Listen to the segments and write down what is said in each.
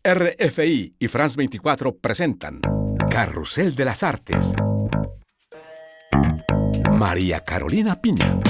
RFI y France 24 presentan Carrusel de las Artes. María Carolina Piña.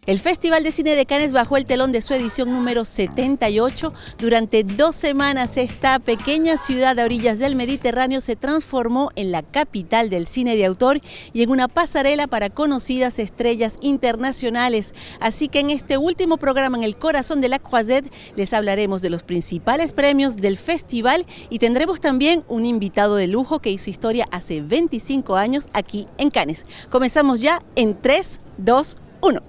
El Festival de Cine de Cannes bajó el telón de su edición número 78. Durante 2 semanas esta pequeña ciudad a orillas del Mediterráneo se transformó en la capital del cine de autor y en una pasarela para conocidas estrellas internacionales. Así que en este último programa, en el corazón de la Croisette, les hablaremos de los principales premios del festival y tendremos también un invitado de lujo que hizo historia hace 25 años aquí en Cannes. Comenzamos ya en 3, 2, 1.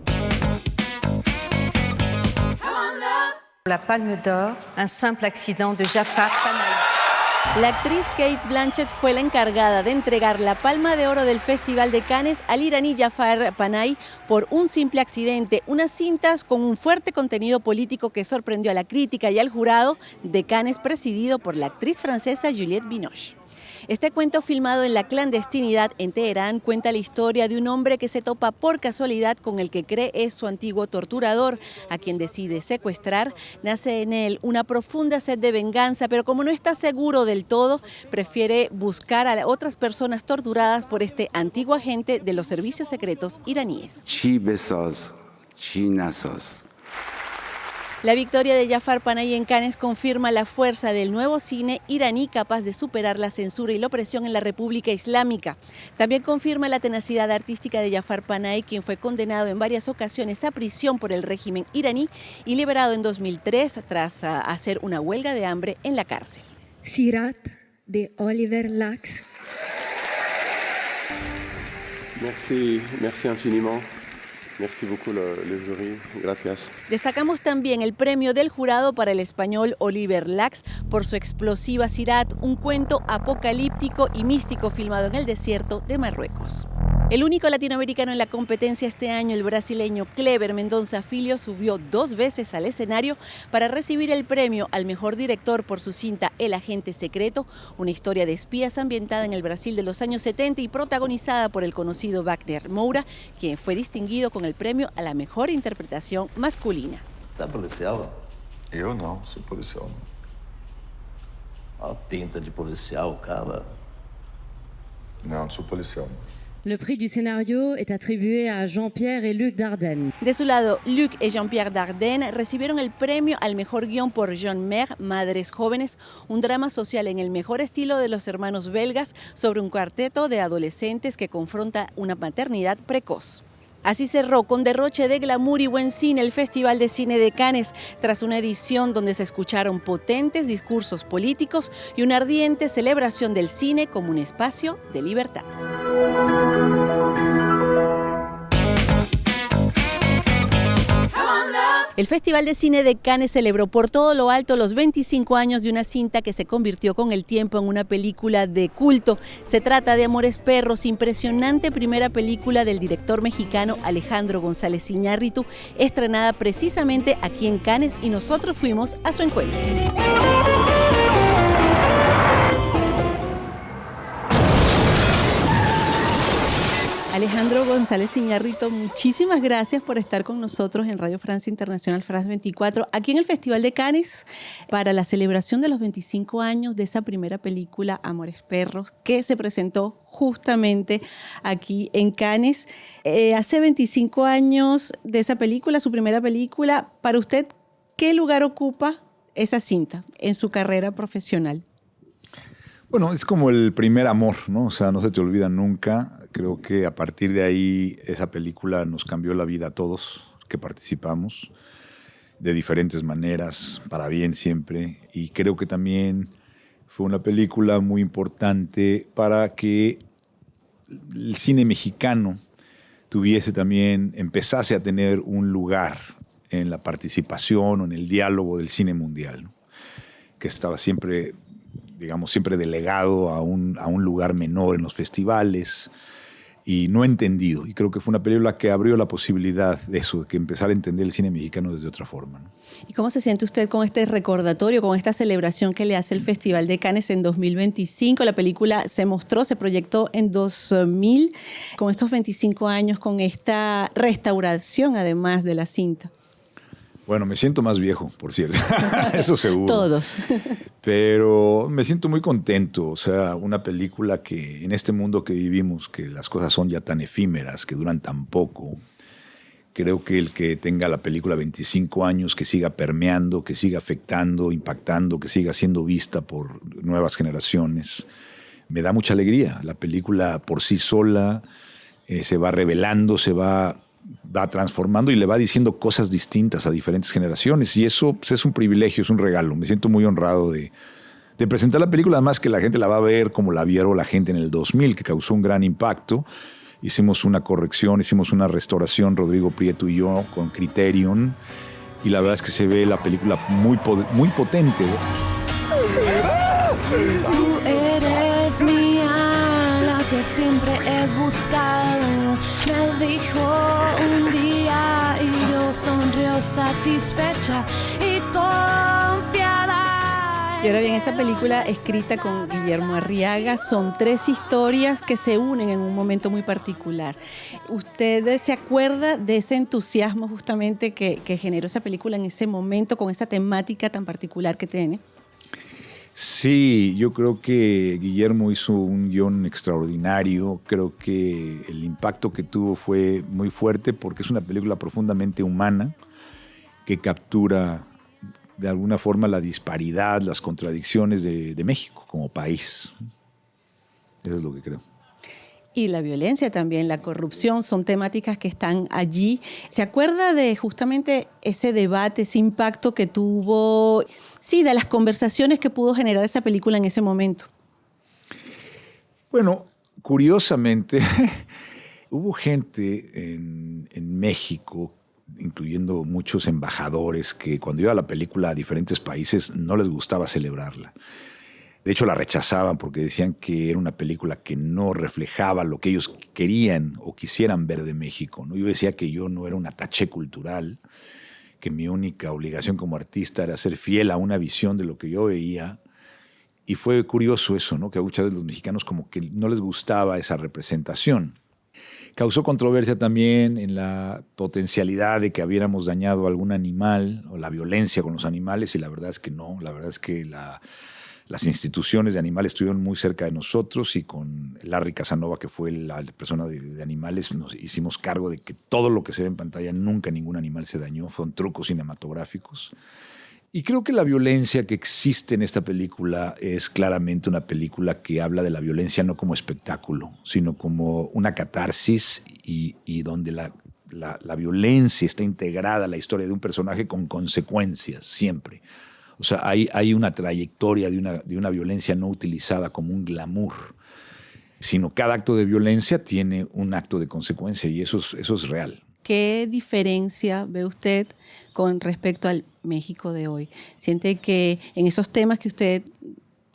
La Palme d'Or, un simple accident de Jafar Panahi. La actriz Cate Blanchett fue la encargada de entregar la Palma de Oro del Festival de Cannes al iraní Jafar Panahi por un simple accidente, unas cintas con un fuerte contenido político que sorprendió a la crítica y al jurado de Cannes presidido por la actriz francesa Juliette Binoche. Este cuento, filmado en la clandestinidad en Teherán, cuenta la historia de un hombre que se topa por casualidad con el que cree es su antiguo torturador, a quien decide secuestrar. Nace en él una profunda sed de venganza, pero como no está seguro del todo, prefiere buscar a otras personas torturadas por este antiguo agente de los servicios secretos iraníes. La victoria de Jafar Panahi en Cannes confirma la fuerza del nuevo cine iraní capaz de superar la censura y la opresión en la República Islámica. También confirma la tenacidad artística de Jafar Panahi, quien fue condenado en varias ocasiones a prisión por el régimen iraní y liberado en 2003 tras hacer una huelga de hambre en la cárcel. Sirat de Oliver Lacks. Merci infiniment. Merci beaucoup le jury, gracias. Destacamos también el premio del jurado para el español Oliver Lacks por su explosiva Sirat, un cuento apocalíptico y místico filmado en el desierto de Marruecos. El único latinoamericano en la competencia este año, el brasileño Kleber Mendonça Filho, subió 2 veces al escenario para recibir el premio al mejor director por su cinta El agente secreto, una historia de espías ambientada en el Brasil de los años 70 y protagonizada por el conocido Wagner Moura, quien fue distinguido con el premio a la mejor interpretación masculina. Tá policial? Eu não, sou policial. A pinta de policial, cara. Não sou policial. Le prix du scénario est attribué à Jean-Pierre et Luc Dardenne. De su lado, Luc y Jean-Pierre Dardenne recibieron el premio al mejor guión por Jean Mer, Madres Jóvenes, un drama social en el mejor estilo de los hermanos belgas sobre un cuarteto de adolescentes que confronta una maternidad precoz. Así cerró con derroche de glamour y buen cine el Festival de Cine de Cannes, tras una edición donde se escucharon potentes discursos políticos y una ardiente celebración del cine como un espacio de libertad. El Festival de Cine de Cannes celebró por todo lo alto los 25 años de una cinta que se convirtió con el tiempo en una película de culto. Se trata de Amores Perros, impresionante primera película del director mexicano Alejandro González Iñárritu, estrenada precisamente aquí en Cannes, y nosotros fuimos a su encuentro. Alejandro González Iñárritu, muchísimas gracias por estar con nosotros en Radio Francia Internacional, France 24, aquí en el Festival de Cannes, para la celebración de los 25 años de esa primera película, Amores Perros, que se presentó justamente aquí en Cannes. Hace 25 años de esa película, su primera película. Para usted, ¿qué lugar ocupa esa cinta en su carrera profesional? Bueno, es como el primer amor, ¿no? O sea, no se te olvida nunca. Creo que a partir de ahí esa película nos cambió la vida a todos que participamos de diferentes maneras, para bien siempre. Y creo que también fue una película muy importante para que el cine mexicano empezase a tener un lugar en la participación o en el diálogo del cine mundial, ¿no? Que estaba siempre delegado a un lugar menor en los festivales. y no entendido. Y creo que fue una película que abrió la posibilidad de eso, de que empezar a entender el cine mexicano desde otra forma, ¿no? ¿Y cómo se siente usted con este recordatorio, con esta celebración que le hace el Festival de Cannes en 2025? La película se mostró, se proyectó en 2000, con estos 25 años, con esta restauración además de la cinta. Bueno, me siento más viejo, por cierto, eso seguro. Todos. Pero me siento muy contento, o sea, una película que en este mundo que vivimos, que las cosas son ya tan efímeras, que duran tan poco, creo que el que tenga la película 25 años, que siga permeando, que siga afectando, impactando, que siga siendo vista por nuevas generaciones, me da mucha alegría. La película por sí sola se va revelando, se va transformando y le va diciendo cosas distintas a diferentes generaciones, y eso pues, es un privilegio, es un regalo. Me siento muy honrado de presentar la película, además que la gente la va a ver como la vieron la gente en el 2000, que causó un gran impacto. Hicimos una corrección, hicimos una restauración, Rodrigo Prieto y yo, con Criterion, y la verdad es que se ve la película muy potente. Tú eres mía, la que siempre he buscado. Me dijo un día y yo sonrió satisfecha y confiada. Y ahora bien, esa película escrita con Guillermo Arriaga, son 3 historias que se unen en un momento muy particular. ¿Usted se acuerda de ese entusiasmo justamente que generó esa película en ese momento, con esa temática tan particular que tiene? Sí, yo creo que Guillermo hizo un guión extraordinario. Creo que el impacto que tuvo fue muy fuerte porque es una película profundamente humana que captura de alguna forma la disparidad, las contradicciones de México como país. Eso es lo que creo. Y la violencia también, la corrupción, son temáticas que están allí. ¿Se acuerda de justamente ese debate, ese impacto que tuvo, sí, de las conversaciones que pudo generar esa película en ese momento? Bueno, curiosamente, hubo gente en México, incluyendo muchos embajadores, que cuando iba la película a diferentes países no les gustaba celebrarla. De hecho, la rechazaban porque decían que era una película que no reflejaba lo que ellos querían o quisieran ver de México, ¿no? Yo decía que yo no era un ataché cultural, que mi única obligación como artista era ser fiel a una visión de lo que yo veía. Y fue curioso eso, ¿no? Que a muchas veces los mexicanos como que no les gustaba esa representación. Causó controversia también en la potencialidad de que hubiéramos dañado a algún animal o la violencia con los animales, y la verdad es que no. La verdad es que las instituciones de animales estuvieron muy cerca de nosotros, y con Larry Casanova, que fue la persona de animales, nos hicimos cargo de que todo lo que se ve en pantalla, nunca ningún animal se dañó, fueron trucos cinematográficos. Y creo que la violencia que existe en esta película es claramente una película que habla de la violencia no como espectáculo, sino como una catarsis, y donde la violencia está integrada a la historia de un personaje con consecuencias siempre. O sea, hay una trayectoria de una violencia no utilizada como un glamour, sino cada acto de violencia tiene un acto de consecuencia, y eso es real. ¿Qué diferencia ve usted con respecto al México de hoy? ¿Siente que en esos temas que usted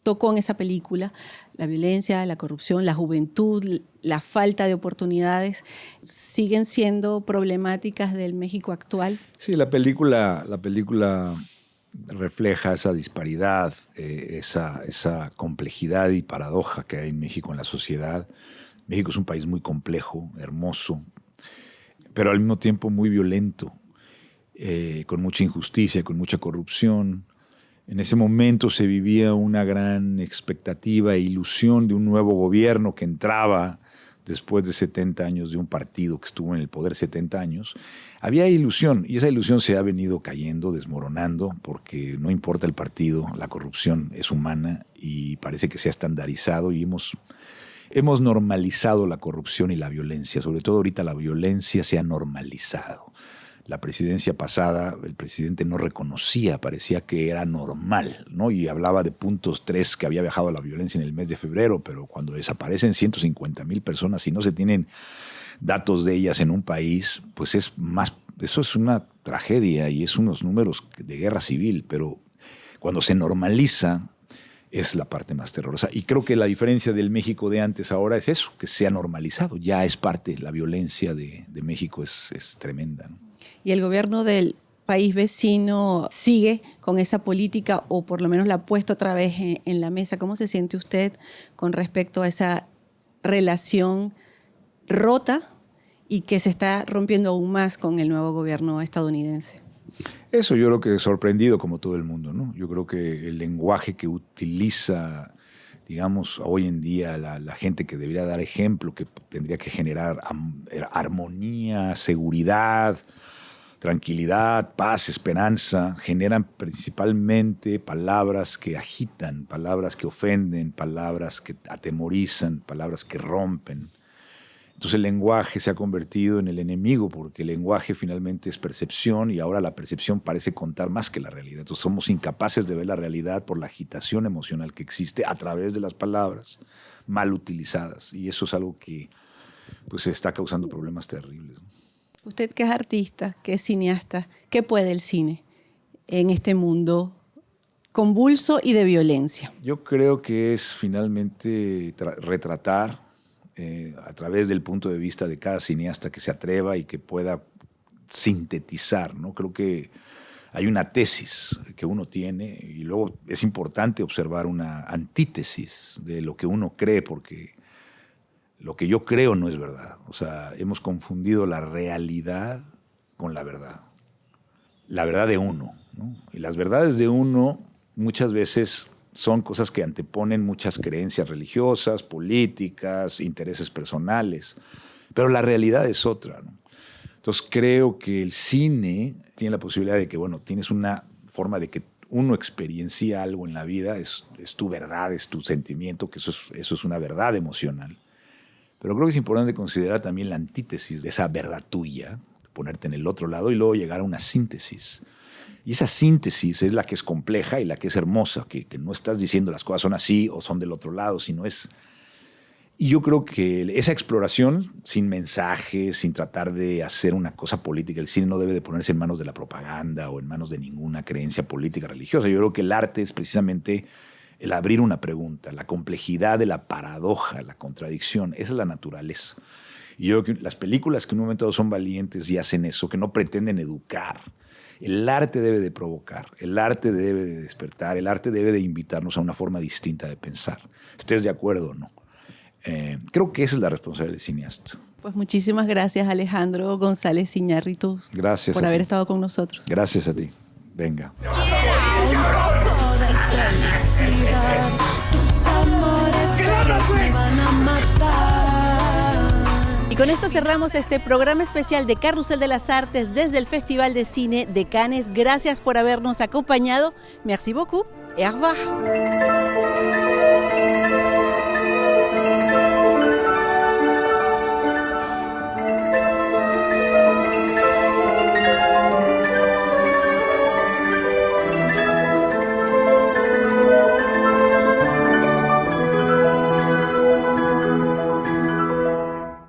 tocó en esa película, la violencia, la corrupción, la juventud, la falta de oportunidades, siguen siendo problemáticas del México actual? Sí, la película refleja esa disparidad, esa complejidad y paradoja que hay en México, en la sociedad. México es un país muy complejo, hermoso, pero al mismo tiempo muy violento, con mucha injusticia, con mucha corrupción. En ese momento se vivía una gran expectativa e ilusión de un nuevo gobierno que entraba después de 70 años de un partido que estuvo en el poder 70 años. Había ilusión, y esa ilusión se ha venido cayendo, desmoronando, porque no importa el partido, la corrupción es humana y parece que se ha estandarizado, y hemos normalizado la corrupción y la violencia. Sobre todo ahorita la violencia se ha normalizado. La presidencia pasada, el presidente no reconocía, parecía que era normal, ¿no? Y hablaba de puntos 3 que había bajado la violencia en el mes de febrero, pero cuando desaparecen 150,000 personas y no se tienen datos de ellas en un país, pues eso es una tragedia y es unos números de guerra civil. Pero cuando se normaliza, es la parte más terrorosa. Y creo que la diferencia del México de antes ahora es eso, que se ha normalizado, ya es parte, la violencia de México es tremenda, ¿no? Y el gobierno del país vecino sigue con esa política, o por lo menos la ha puesto otra vez en la mesa. ¿Cómo se siente usted con respecto a esa relación rota y que se está rompiendo aún más con el nuevo gobierno estadounidense? Eso yo creo que sorprendido como todo el mundo, ¿no? Yo creo que el lenguaje que utiliza, digamos, hoy en día la gente que debería dar ejemplo, que tendría que generar armonía, seguridad, tranquilidad, paz, esperanza, generan principalmente palabras que agitan, palabras que ofenden, palabras que atemorizan, palabras que rompen. Entonces el lenguaje se ha convertido en el enemigo, porque el lenguaje finalmente es percepción y ahora la percepción parece contar más que la realidad. Entonces somos incapaces de ver la realidad por la agitación emocional que existe a través de las palabras mal utilizadas. Y eso es algo que pues está causando problemas terribles, ¿no? Usted que es artista, que es cineasta, ¿qué puede el cine en este mundo convulso y de violencia? Yo creo que es finalmente retratar a través del punto de vista de cada cineasta que se atreva y que pueda sintetizar, ¿no? Creo que hay una tesis que uno tiene y luego es importante observar una antítesis de lo que uno cree, porque lo que yo creo no es verdad. O sea, hemos confundido la realidad con la verdad de uno, ¿no? Y las verdades de uno muchas veces son cosas que anteponen muchas creencias religiosas, políticas, intereses personales, pero la realidad es otra, ¿no? Entonces creo que el cine tiene la posibilidad de que, bueno, tienes una forma de que uno experiencia algo en la vida, es tu verdad, es tu sentimiento, que eso es una verdad emocional. Pero creo que es importante considerar también la antítesis de esa verdad tuya, ponerte en el otro lado y luego llegar a una síntesis. Y esa síntesis es la que es compleja y la que es hermosa, que no estás diciendo las cosas son así o son del otro lado, sino es... Y yo creo que esa exploración, sin mensajes, sin tratar de hacer una cosa política, el cine no debe de ponerse en manos de la propaganda o en manos de ninguna creencia política religiosa. Yo creo que el arte es precisamente el abrir una pregunta, la complejidad de la paradoja, la contradicción, esa es la naturaleza. Y yo creo que las películas que en un momento dado son valientes y hacen eso, que no pretenden educar. El arte debe de provocar, el arte debe de despertar, el arte debe de invitarnos a una forma distinta de pensar. ¿Estés de acuerdo o no? Creo que esa es la responsabilidad del cineasta. Pues muchísimas gracias, Alejandro González Iñárritu, Gracias por a haber ti. estado con nosotros. Gracias a ti. Venga. Tus amores todos me van a matar. Y con esto cerramos este programa especial de Carrusel de las Artes desde el Festival de Cine de Cannes. Gracias por habernos acompañado. Merci beaucoup et au revoir.